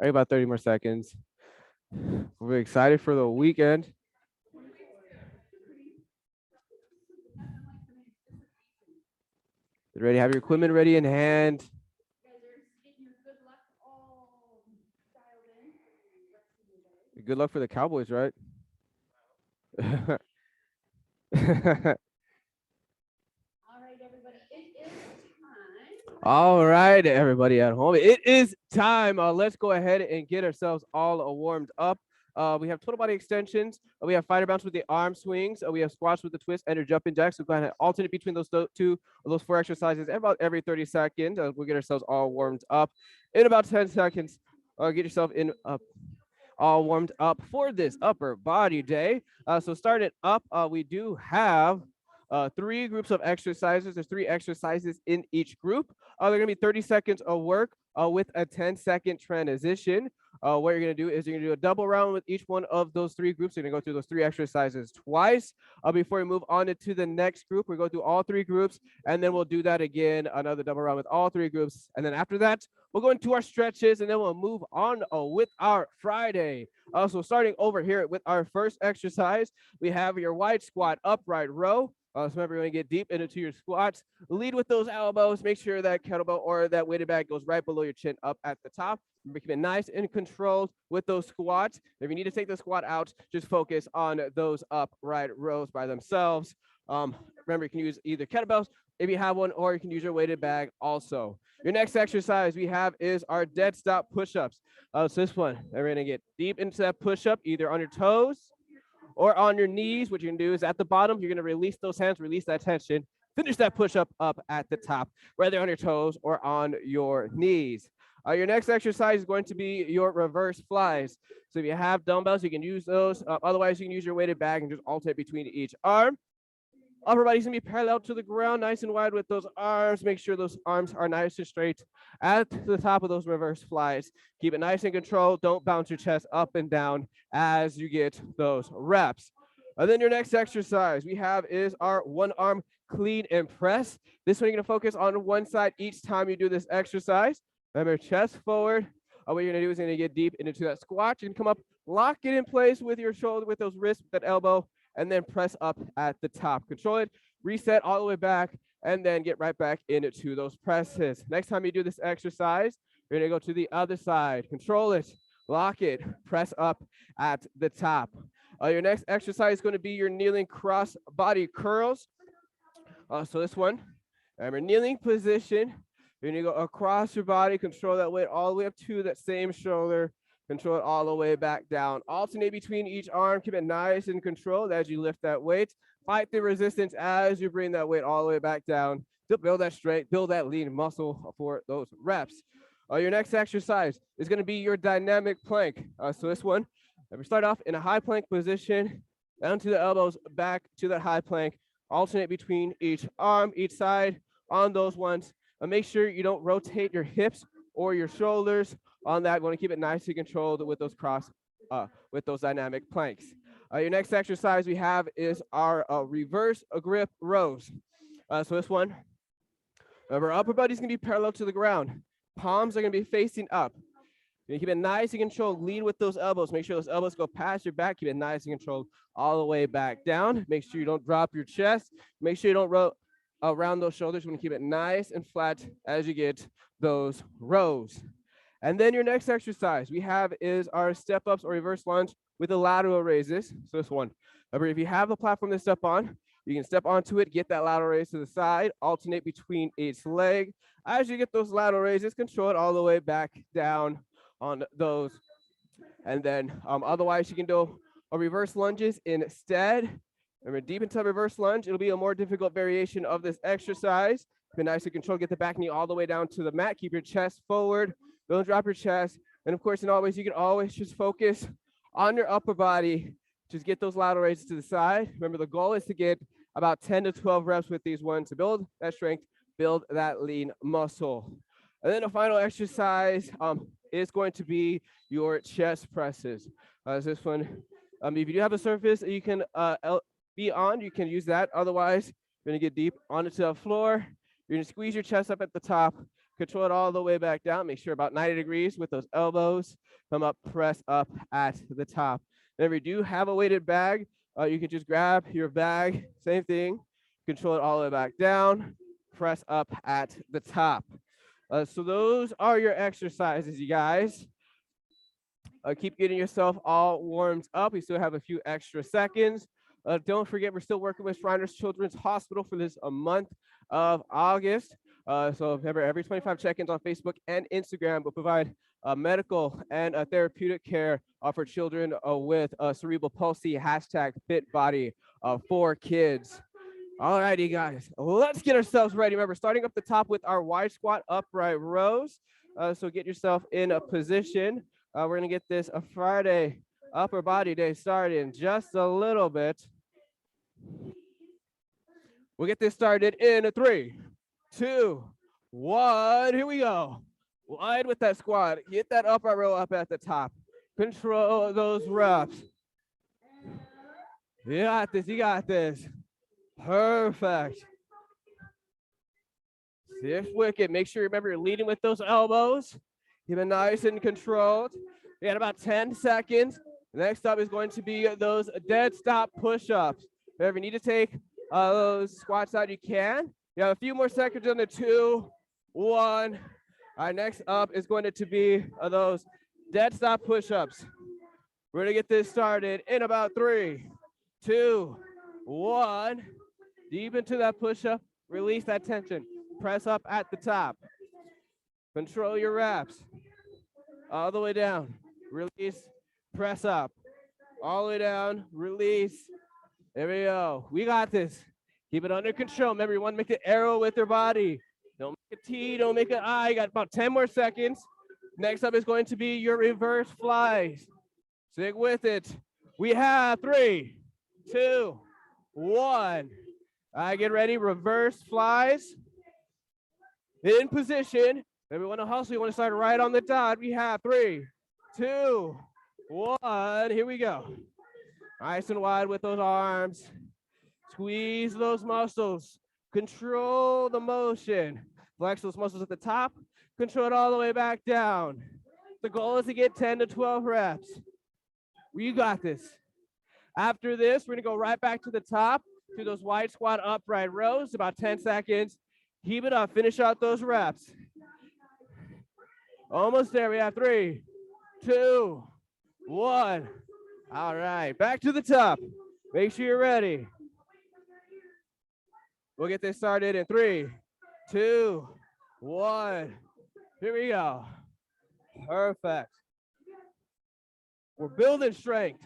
About 30 more seconds. We're excited for the weekend. Get ready, have your equipment ready in hand. Good luck for the Cowboys, right? All right, everybody at home. It is time. Let's go ahead and get ourselves all warmed up. We have total body extensions. We have fighter bounce with the arm swings. We have squats with the twist and your jumping jacks. So go ahead and alternate between those two of those 4 exercises about every 30 seconds. We'll get ourselves all warmed up in about 10 seconds. Get yourself in all warmed up for this upper body day. So starting up, we do have 3 groups of exercises. There's 3 exercises in each group. They're gonna be 30 seconds of work with a 10-second transition. What you're gonna do is you're gonna do a double round with each one of those 3 groups. You're gonna go through those 3 exercises twice. Before we move on to the next group, we go through all 3 groups, and then we'll do that again, another double round with all 3 groups. And then after that, we'll go into our stretches, and then we'll move on with our Friday. So starting over here with our first exercise, we have your wide squat upright row. So remember, you're going to get deep into your squats. Lead with those elbows. Make sure that kettlebell or that weighted bag goes right below your chin up at the top. Remember, keep it nice and controlled with those squats. If you need to take the squat out, just focus on those upright rows by themselves. Remember, you can use either kettlebells if you have one, or you can use your weighted bag also. Your next exercise we have is our dead stop push-ups. So this one, we're going to get deep into that push-up, either on your toes or on your knees. What you're gonna do is at the bottom, you're gonna release those hands, release that tension, finish that push-up up at the top, whether on your toes or on your knees. Your next exercise is going to be your reverse flies. So if you have dumbbells, you can use those. Otherwise, you can use your weighted bag and just alternate between each arm. Upper body's gonna be parallel to the ground, nice and wide with those arms. Make sure those arms are nice and straight at the top of those reverse flies. Keep it nice and controlled. Don't bounce your chest up and down as you get those reps. And then your next exercise we have is our one arm clean and press. This one you're gonna focus on one side each time you do this exercise. Remember, chest forward. What you're gonna do is you're gonna get deep into that squat. You can come up, lock it in place with your shoulder, with those wrists, that elbow, and then press up at the top. Control it, reset all the way back, and then get right back into those presses. Next time you do this exercise, you're gonna go to the other side. Control it, lock it, press up at the top. Your next exercise is gonna be your kneeling cross body curls. So this one, remember, kneeling position. You're gonna go across your body, control that weight all the way up to that same shoulder. Control it all the way back down. Alternate between each arm. Keep it nice and controlled as you lift that weight. Fight the resistance as you bring that weight all the way back down to build that strength, build that lean muscle for those reps. Your next exercise is going to be your dynamic plank. So this one, we start off in a high plank position, down to the elbows, back to that high plank. Alternate between each arm, each side on those ones. Make sure you don't rotate your hips or your shoulders on that. We want to keep it nice and controlled with those with those dynamic planks. Your next exercise we have is our reverse grip rows. So this one, our upper body's gonna be parallel to the ground. Palms are gonna be facing up. You keep it nice and controlled. Lead with those elbows. Make sure those elbows go past your back. Keep it nice and controlled all the way back down. Make sure you don't drop your chest. Make sure you don't around those shoulders. You want to keep it nice and flat as you get those rows. And then your next exercise we have is our step ups or reverse lunge with the lateral raises. So this one, remember, if you have a platform to step on, you can step onto it, get that lateral raise to the side, alternate between each leg. As you get those lateral raises, control it all the way back down on those. And then otherwise you can do a reverse lunges instead. Remember, deep into reverse lunge, it'll be a more difficult variation of this exercise. Be nice and control, get the back knee all the way down to the mat. Keep your chest forward. Don't drop your chest. And of course, in always, you can always just focus on your upper body. Just get those lateral raises to the side. Remember, the goal is to get about 10 to 12 reps with these ones to build that strength, build that lean muscle. And then the final exercise is going to be your chest presses. This one, if you do have a surface you can be on, you can use that. Otherwise, you're gonna get deep onto the floor. You're gonna squeeze your chest up at the top Control it all the way back down. Make sure about 90 degrees with those elbows. Come up, press up at the top. And if you do have a weighted bag, you can just grab your bag, same thing. Control it all the way back down. Press up at the top. So those are your exercises, you guys. Keep getting yourself all warmed up. We still have a few extra seconds. Don't forget, we're still working with Shriners Children's Hospital for this month of August. So remember, every 25 check-ins on Facebook and Instagram will provide medical and therapeutic care for children with cerebral palsy, #FitBody for kids. All righty, guys, let's get ourselves ready. Remember, starting up the top with our wide squat upright rows. So get yourself in a position. We're gonna get this a Friday upper body day started in just a little bit. We'll get this started in a 3, 2, 1. Here we go. Wide with that squat. Get that upright row up at the top. Control those reps. You got this. You got this. Perfect. Stiff wicket. Make sure you remember you're leading with those elbows. Keep it nice and controlled. We got about 10 seconds. Next up is going to be those dead stop push-ups. If you need to take those squats out, you can. You have a few more seconds on the 2, 1. All right, next up is going to be those dead stop push-ups. We're gonna get this started in about 3, 2, 1. Deep into that push-up, release that tension. Press up at the top. Control your reps. All the way down, release, press up. All the way down, release. There we go. We got this. Keep it under control. Remember, you want to make the arrow with your body. Don't make a T, don't make an I. You got about 10 more seconds. Next up is going to be your reverse flies. Stick with it. We have 3, 2, 1. All right, get ready. Reverse flies. In position. If we want to hustle, you want to start right on the dot. We have 3, 2, 1. Here we go. Nice and wide with those arms. Squeeze those muscles. Control the motion. Flex those muscles at the top. Control it all the way back down. The goal is to get 10 to 12 reps. You got this. After this, we're gonna go right back to the top to those wide squat upright rows, about 10 seconds. Keep it up, finish out those reps. Almost there, we have 3, 2, 1. All right, back to the top. Make sure you're ready. We'll get this started in 3, 2, 1. Here we go. Perfect. We're building strength.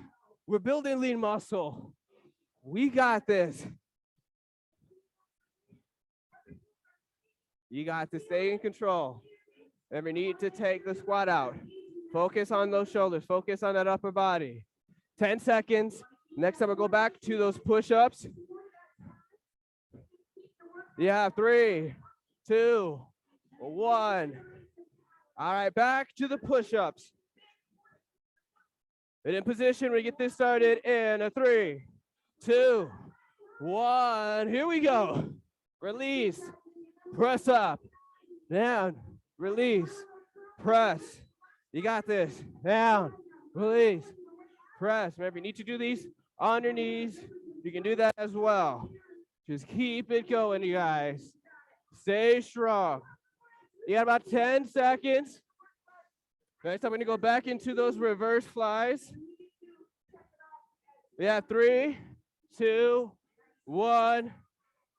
We're building lean muscle. We got this. You got to stay in control. Never need to take the squat out. Focus on those shoulders. Focus on that upper body. 10 seconds. Next time we'll go back to those push-ups. You have 3, 2, 1. All right, back to the push-ups. And in position, we get this started in a 3, 2, 1. Here we go. Release, press up, down, release, press. You got this. Down, release, press. Remember, you need to do these on your knees. You can do that as well. Just keep it going, you guys. Stay strong. You got about 10 seconds. Next time, we're gonna go back into those reverse flies. We have 3, 2, 1.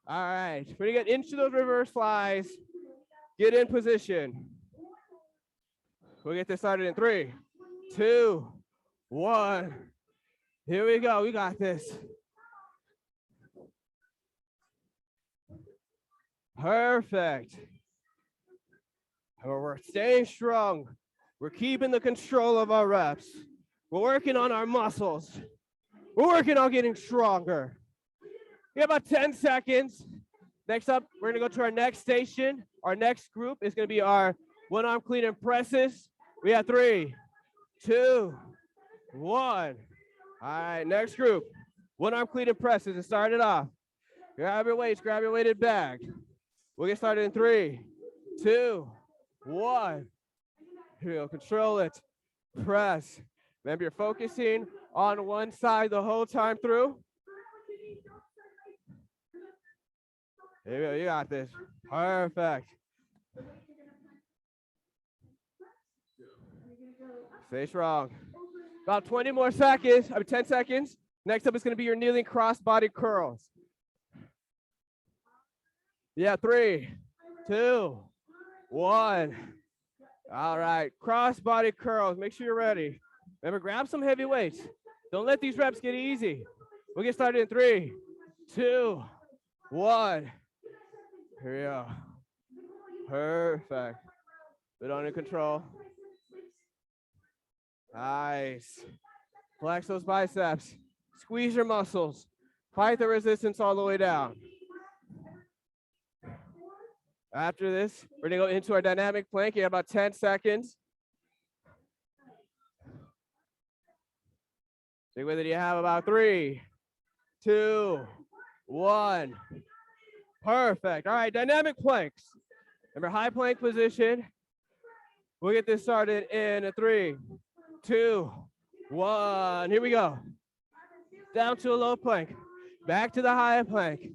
All right, we're gonna get into those reverse flies. Get in position. We'll get this started in 3, 2, 1. Here we go, we got this. Perfect. We're staying strong. We're keeping the control of our reps. We're working on our muscles. We're working on getting stronger. We have about 10 seconds. Next up, we're gonna go to our next station. Our next group is gonna be our one arm clean and presses. We have 3, 2, 1. All right, next group. One arm clean and presses to start it off. Grab your weights, grab your weighted bag. We'll get started in 3, 2, one. Here we go, control it, press. Remember, you're focusing on one side the whole time through. Here we go, you got this. Perfect. Stay strong. About 20 more seconds, 10 seconds. Next up is gonna be your kneeling cross-body curls. Yeah, 3, 2, 1. All right, cross-body curls. Make sure you're ready. Remember, grab some heavy weights. Don't let these reps get easy. We'll get started in 3, 2, 1. Here we go. Perfect. Bit under control. Nice. Flex those biceps. Squeeze your muscles. Fight the resistance all the way down. After this, we're gonna go into our dynamic plank. You have about 10 seconds. Stick with it. You have about 3, 2, 1. Perfect. All right, dynamic planks. Remember, high plank position. We'll get this started in 3, 2, 1. Here we go. Down to a low plank. Back to the high plank.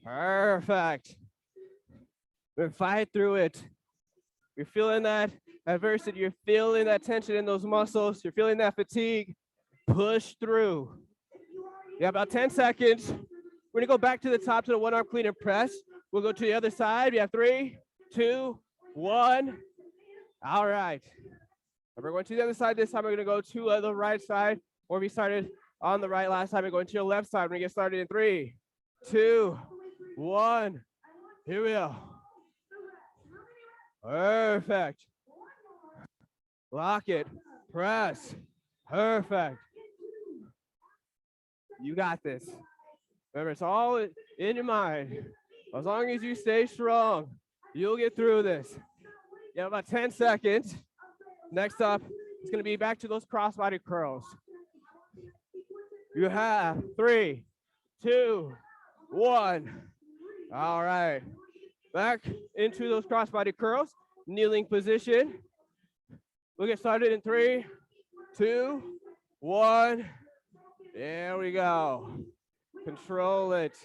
Perfect. We're fight through it. You're feeling that adversity. You're feeling that tension in those muscles. You're feeling that fatigue. Push through. You have about 10 seconds. We're gonna go back to the top to the one arm clean and press. We'll go to the other side. We have 3, 2, 1. All right. And we're going to the other side this time. We're gonna go to the right side, or we started on the right last time. We're going to your left side. We're gonna get started in 3, 2, 1. Here we go. Perfect. Lock it. Press. Perfect. You got this. Remember, it's all in your mind. As long as you stay strong, you'll get through this. You have about 10 seconds. Next up, it's gonna be back to those crossbody curls. You have 3, 2, 1. All right. Back into those crossbody curls, kneeling position. We'll get started in 3, 2, 1. There we go. Control it.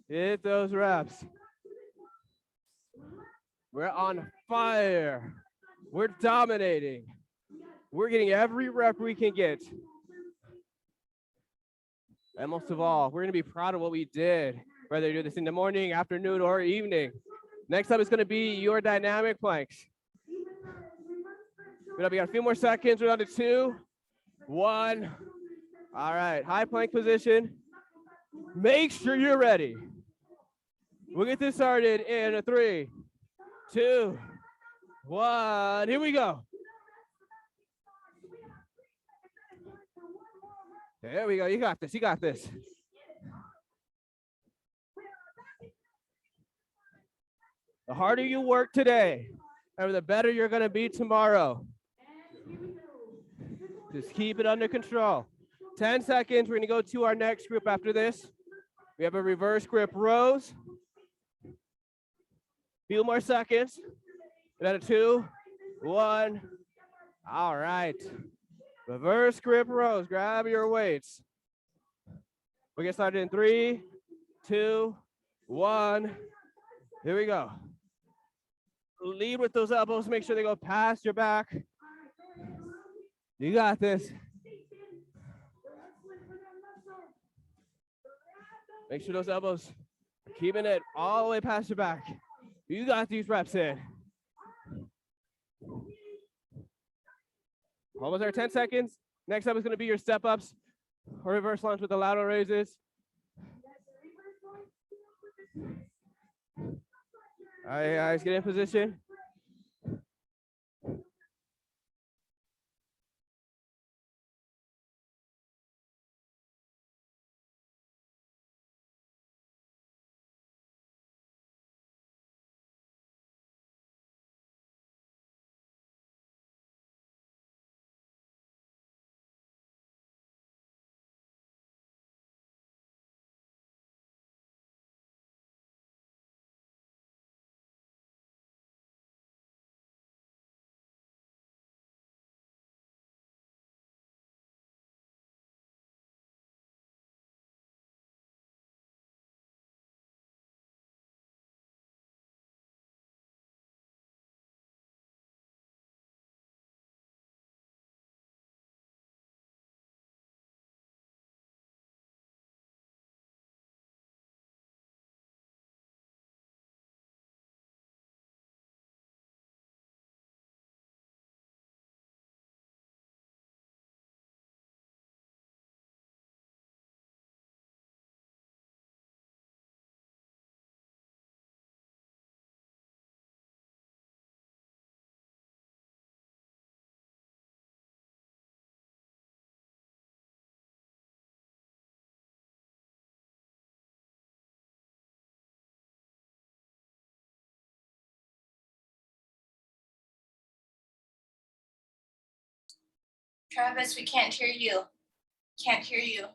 Hit those reps. We're on fire. We're dominating. We're getting every rep we can get. And most of all, we're gonna be proud of what we did, whether you do this in the morning, afternoon, or evening. Next up is gonna be your dynamic planks. We got a few more seconds. We're down to 2, 1. All right, high plank position. Make sure you're ready. We'll get this started in 3, 2, 1. Here we go. There we go. You got this. You got this. The harder you work today, the better you're going to be tomorrow. Just keep it under control. 10 seconds. We're going to go to our next group after this. We have a reverse grip rows. Few more seconds. Another 2, 1. All right. Reverse grip rows. Grab your weights. We get started in 3, 2, 1. Here we go. Lead with those elbows. Make sure they go past your back. You got this. Make sure those elbows are keeping it all the way past your back. You got these reps in. Almost there, 10 seconds. Next up is going to be your step ups or reverse lunge with the lateral raises. All right, guys, get in position. Travis, we can't hear you. Can't hear you.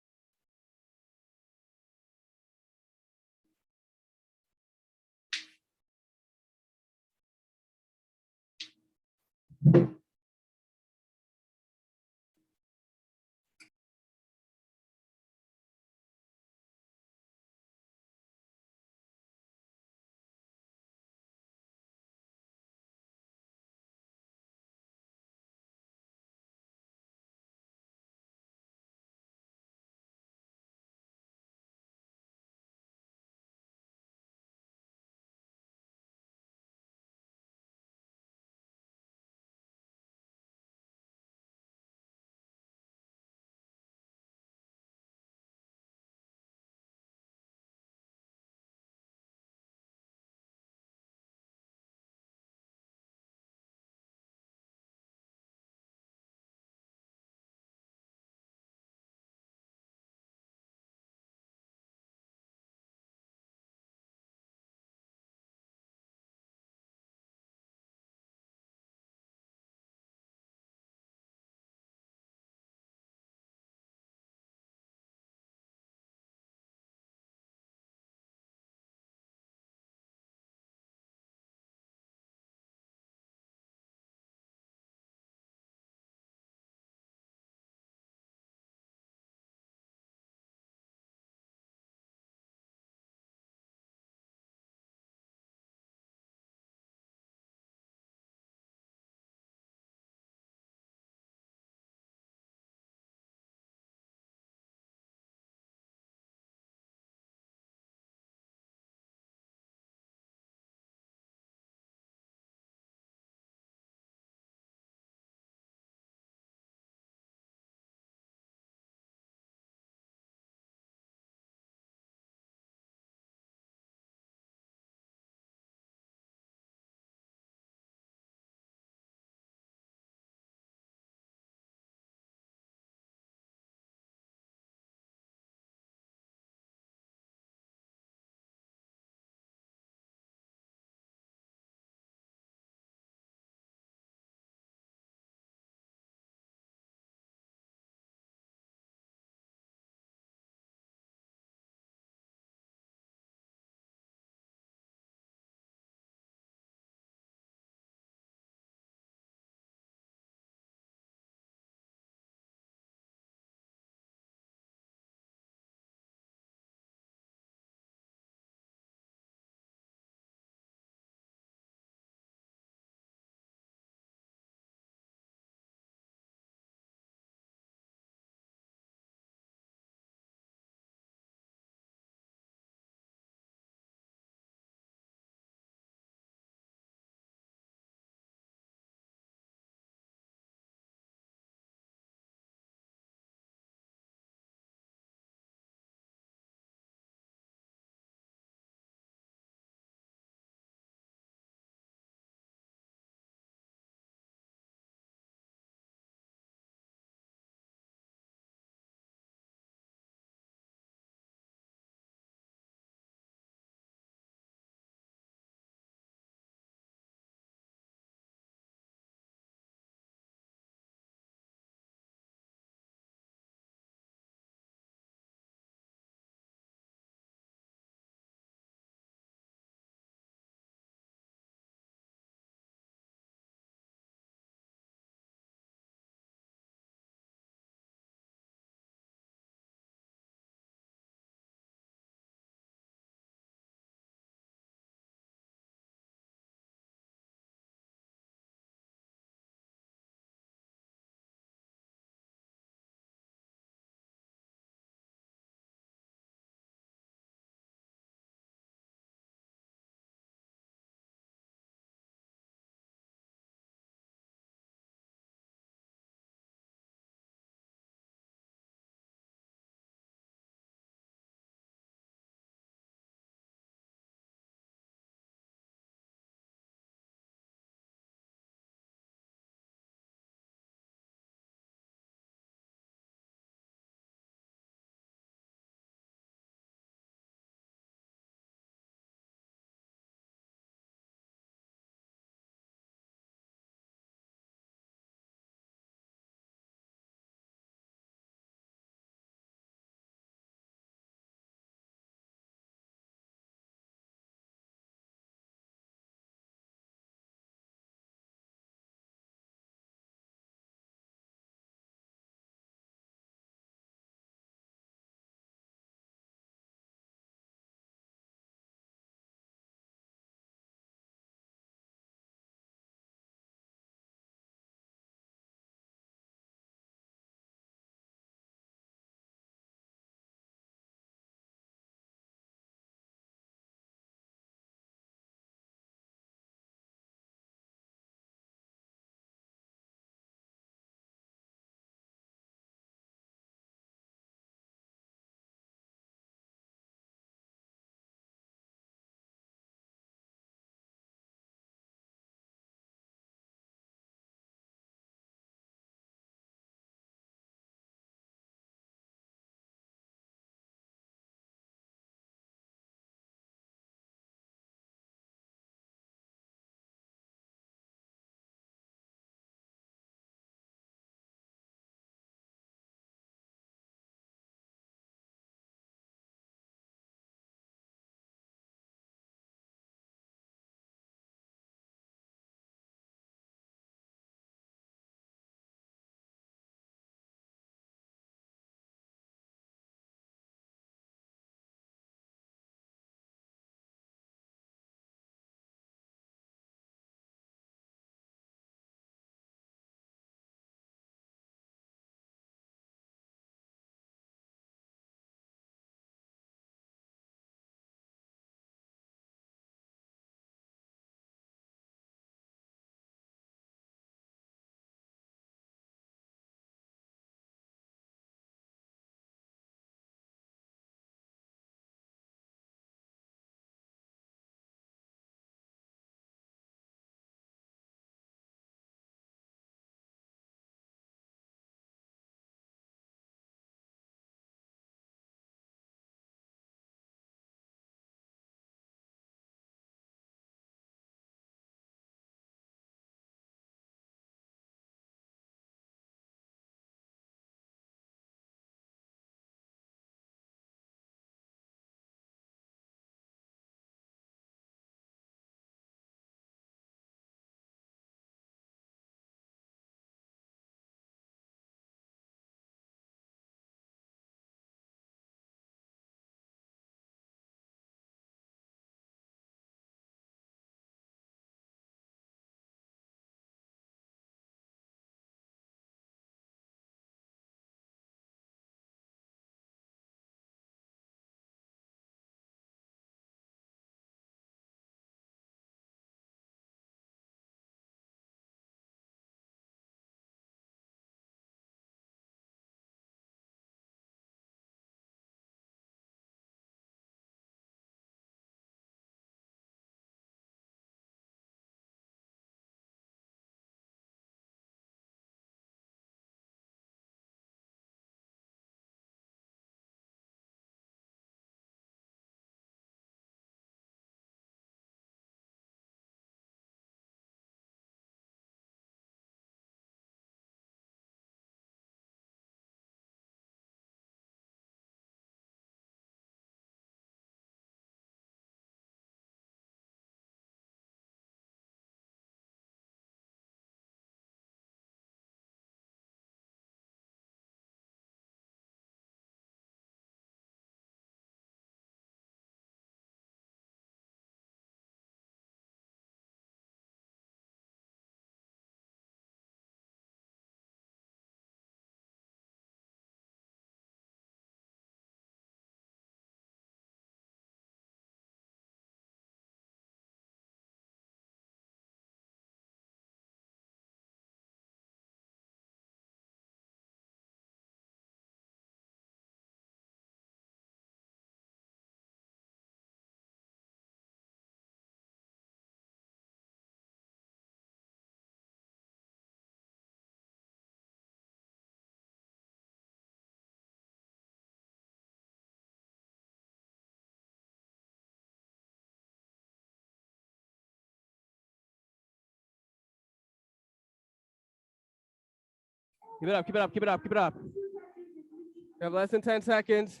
Keep it up, keep it up, keep it up, keep it up. You have less than 10 seconds.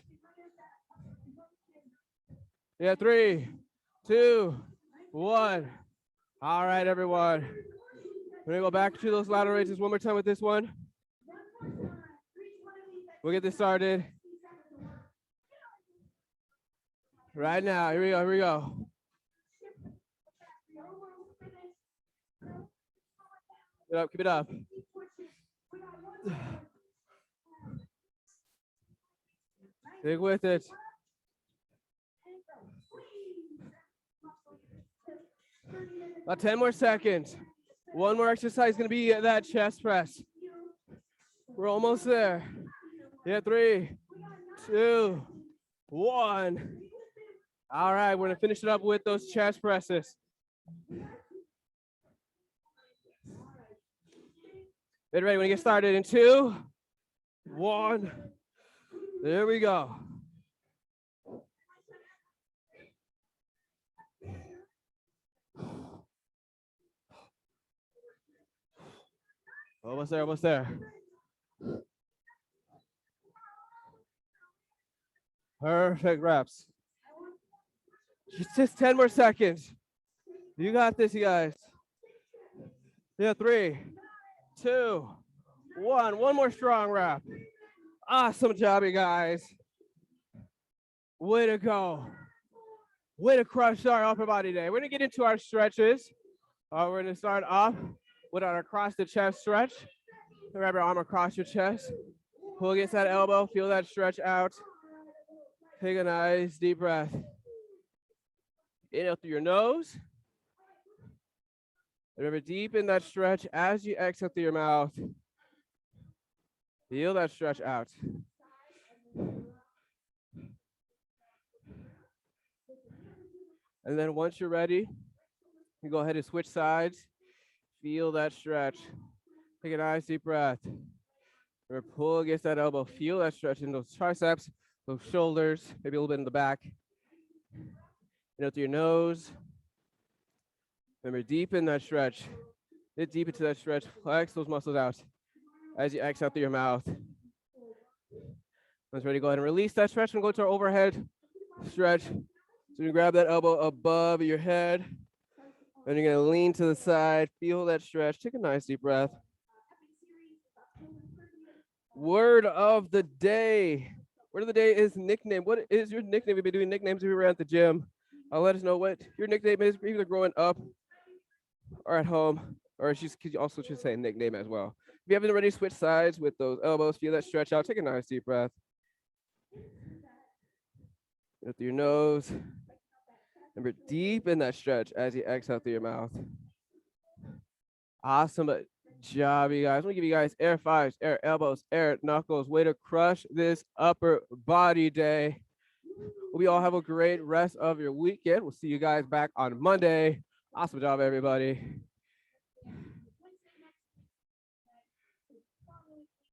Yeah, 3, 2, 1. All right, everyone. We're gonna go back to those lateral raises one more time with this one. We'll get this started. Right now, here we go, here we go. Keep it up, keep it up. Stick with it. About 10 more seconds. One more exercise is gonna be that chest press. We're almost there. Yeah, 3, 2, 1. All right, we're gonna finish it up with those chest presses. Get ready when you get started in 2, 1. There we go. Almost there, almost there. Perfect reps. Just 10 more seconds. You got this, you guys. Yeah, 3, 2, 1. One more strong rep. Awesome job, you guys. Way to go. Way to crush our upper body day. We're gonna get into our stretches. We're gonna start off with our across the chest stretch. Grab your arm across your chest. Pull against that elbow, feel that stretch out. Take a nice deep breath. Inhale through your nose. Remember, deepen that stretch as you exhale through your mouth. Feel that stretch out. And then once you're ready, you go ahead and switch sides. Feel that stretch. Take a nice deep breath. Remember, pull against that elbow. Feel that stretch in those triceps, those shoulders, maybe a little bit in the back. Inhale through your nose. Remember, deepen that stretch. Get deep into that stretch. Flex those muscles out as you exhale through your mouth. Once ready, go ahead and release that stretch and go to our overhead stretch. So you grab that elbow above your head. Then you're gonna lean to the side, feel that stretch. Take a nice deep breath. Word of the day. Word of the day is nickname. What is your nickname? We've been doing nicknames if we were at the gym. Let us know what your nickname is, either growing up or at home, or she also should say nickname as well. If you haven't already, switch sides with those elbows. Feel that stretch out. Take a nice deep breath. Go through your nose. Remember, deepen that stretch as you exhale through your mouth. Awesome job, you guys. I'm gonna give you guys air fives, air elbows, air knuckles. Way to crush this upper body day. Hope you all have a great rest of your weekend. We'll see you guys back on Monday. Awesome job, everybody.